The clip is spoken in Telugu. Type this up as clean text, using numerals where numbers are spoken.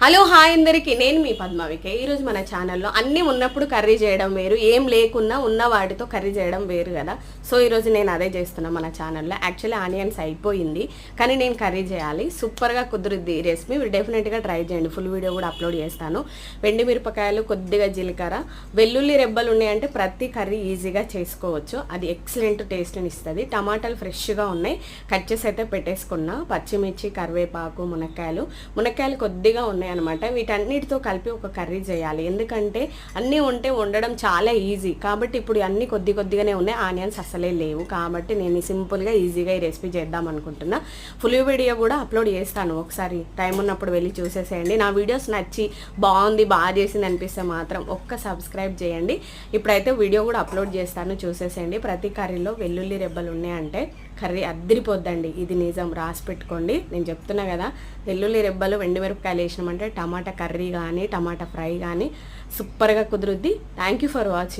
హలో హాయ్ అందరికీ, నేను మీ పద్మావికే. ఈరోజు మన ఛానల్లో అన్నీ ఉన్నప్పుడు కర్రీ చేయడం వేరు, ఏం లేకున్నా ఉన్న వాటితో కర్రీ చేయడం వేరు కదా. సో ఈరోజు నేను అదే చేస్తున్నాను మన ఛానల్లో. యాక్చువల్లీ ఆనియన్స్ అయిపోయింది, కానీ నేను కర్రీ చేయాలి. సూపర్గా కుదురుద్ది ఈ రెసిపీ. మీరు డెఫినెట్గా ట్రై చేయండి. ఫుల్ వీడియో కూడా అప్లోడ్ చేస్తాను. వెండి మిరపకాయలు, కొద్దిగా జీలకర్ర, వెల్లుల్లి రెబ్బలు ఉన్నాయంటే ప్రతి కర్రీ ఈజీగా చేసుకోవచ్చు. అది ఎక్సలెంట్ టేస్ట్ని ఇస్తుంది. టమాటాలు ఫ్రెష్గా ఉన్నాయి, కట్ చేసి అయితే పెట్టేసుకున్నా. పచ్చిమిర్చి, కరివేపాకు, మునక్కాయలు కొద్దిగా ఉన్నాయి అనమాట. వీటన్నిటితో కలిపి ఒక కర్రీ చేయాలి. ఎందుకంటే అన్నీ ఉంటే వండడం చాలా ఈజీ. కాబట్టి ఇప్పుడు అన్నీ కొద్దిగానే ఉన్నాయి, ఆనియన్స్ అసలే లేవు. కాబట్టి నేను సింపుల్గా ఈజీగా ఈ రెసిపీ చేద్దాం అనుకుంటున్నా. ఫుల్ వీడియో కూడా అప్లోడ్ చేస్తాను, ఒకసారి టైం ఉన్నప్పుడు వెళ్ళి చూసేసేయండి. నా వీడియోస్ నచ్చి బాగుంది, బాగా చేసింది అనిపిస్తే మాత్రం ఒక్క సబ్స్క్రైబ్ చేయండి. ఇప్పుడైతే వీడియో కూడా అప్లోడ్ చేస్తాను, చూసేసేయండి. ప్రతి కర్రీలో వెల్లుల్లి రెబ్బలు ఉన్నాయంటే కర్రీ అద్దరిపోద్దండి. ఇది నిజం, రాసి పెట్టుకోండి. నేను చెప్తున్నా కదా, వెల్లుల్లి రెబ్బలు, వెండి మిరపకాయలు వేసినామంటే టమాటా కర్రీ కానీ టమాటా ఫ్రై కానీ సూపర్గా కుదురుద్ది. Thank you for watching.